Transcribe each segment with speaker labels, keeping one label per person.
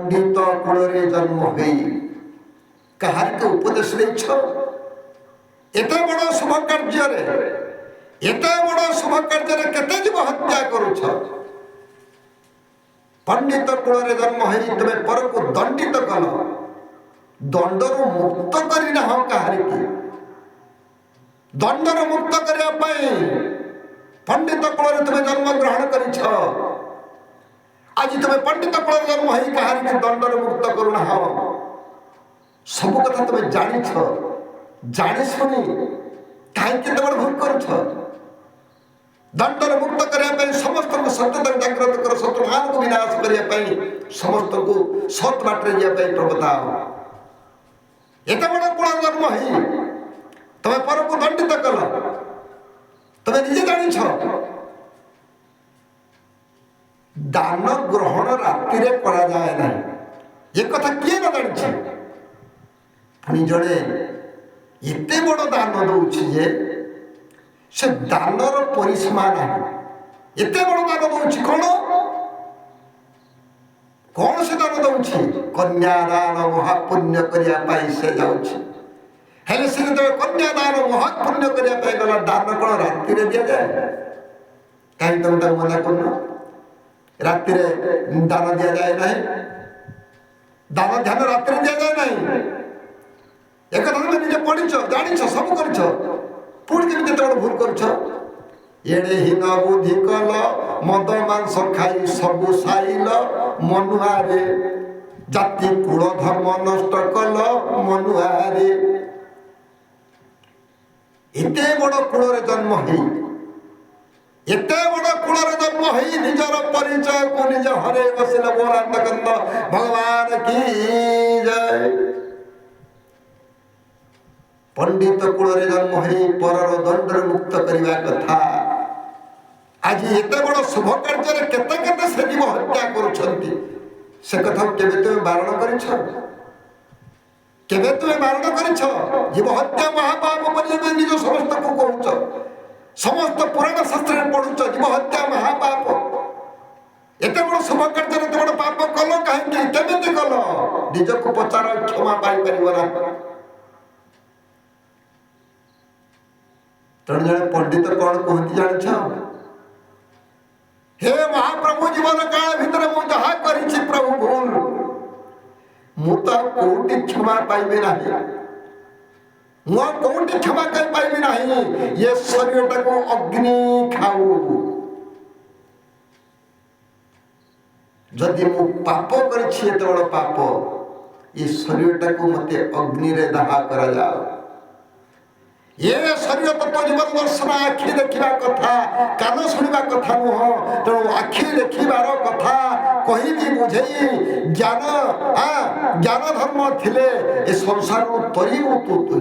Speaker 1: पंडित cool जन्म हो कहार के उपदेश देछ एत बड़ शुभ कार्य एत बड़ शुभ कार्य केते जीव हत्या करुछ पंडित कूल जन्म हो तुम्हें पर को दंडित कल दंडर मुक्त करना कहार की दंडर मुक्त करने पंडित कूल तुम्हें जन्म ग्रहण कर आज तुम्हें पंडित कूल जन्म हो कहार की दंडर मुक्त करुणा सब कथा तुम्हें जानी शुणी कहीं बड़ भूल कर दंडर मुक्त करने समस्त को सत्यता जागृत कर शत्रु मान को विनाश करने समस्त को सत बाटे जावाई प्रबताओ एत बड़ कूल जन्म हो तुम्हें पर को दंडित कल तुम्हें निजे जान दान ग्रहण राति करा जाए ना ये कथा किए न जानी पुणी जड़े एत बड़ दान दौर से दानर परिसीमा ना एत बड़ दान दौर कौन से दान दौर कन्यादान महापुण्य करने से जाऊँगी हेले से कन्यादान महापुण्य करने गला दान कौन राति दि जाए कहीं तुम तक मना कर राति दान दि जाए ना दान ध्यान राति दि जाए ना एक तुम निजे पढ़ी जानी सब कर पुणी के बड़ भूल कर हीन बुद्धि कल मद मांस खाई सबू साइल मनुआरे जाति कूल धर्म नष्ट कल मनुआरे एत बड़ कूल जन्म हो एत बड़ कूल जन्म हो निजर परिचय को निज हरे बसिल बोलांद भगवान की जय पंडित कूल जन्म हो पर दंड मुक्त करने कथा आज एत बड़ शुभ कार्य केते केते से जीव हत्या करुछंती से कथा केबे तुम बारण करिछ केबे तुम बारण करिछ जीव हत्या महापाप बोली निज समस्त को कहूछ समस्त पुराण शास्त्र पढ़ुछ जीव हत्या महापाप एत बड़ शुभ कार्य एत बड़ पाप कल कहीं केमिति कल निज को पचार क्षमा पाई परिबना तेणु जड़े पंडित कौन कहती जान हे महाप्रभु जीवन काल भितर मु जहा करिछि प्रभु भूल मु तो कोटि क्षमा पाइबे नाही मु कोटि क्षमा कर पाइबे नाही ये शरीरटा को अग्नि खाऊ जदि मु पाप करिछि एत बड़ पाप ये शरीरटा को मते अग्नि रे दाह करा जाओ ये शरीर तत्व जीवन दर्शन आखि देखा कथा कान शुणा कथा नुह तेणु आखि देखार कथा कही भी बुझे ज्ञान ज्ञान धर्म थिले ए संसार तरीबू तू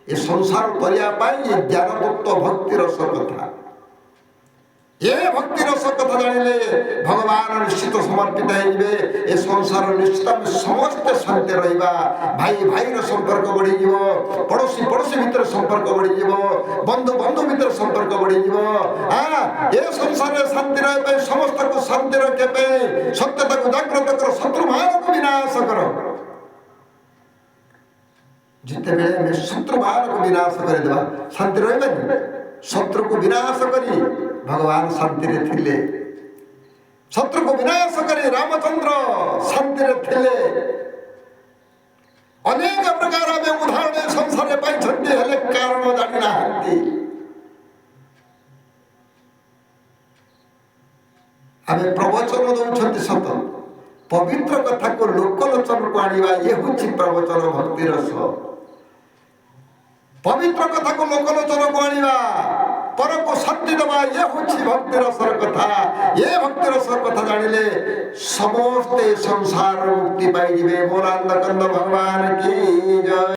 Speaker 1: ए संसार तरिया ये ज्ञान तत्व भक्ति रस कथा ये भक्ति रस कथा जानिले भगवान निश्चित समर्पित होइबे ए संसार निश्चित समस्त शांति रहिबा भाई भाई संपर्क बढ़ी जीव पड़ोसी पड़ोसी भीतर संपर्क बढ़ी जीव बंधु बंधु भीतर संपर्क बढ़ी जीव ये संसार शांति रहे समस्त को शांति रखे सत्यता को जागृत कर शत्रु मान को विनाश कर जिते बेले शत्रु मान को विनाश कर देवा शांति रहे शत्रु को विनाश करी भगवान शांति रे थिले शत्रु को विनाश करी रामचंद्र शांति रे थिले अनेक प्रकार में उदाहरण संसार पाई हेले कारण जानी ना आमे प्रवचन दौरान सत पवित्र कथा को लोकलोचन को आनिबा ये होछि प्रवचन भक्ति रस पवित्र कथा को लोकलोचन को आनिबा पर को शांति दबा ये होछि भक्ति रसर कथा ये भक्ति रसर कथा जानिले समस्त संसार मुक्ति पाई जिवे बोलांद कंद भगवान की जय।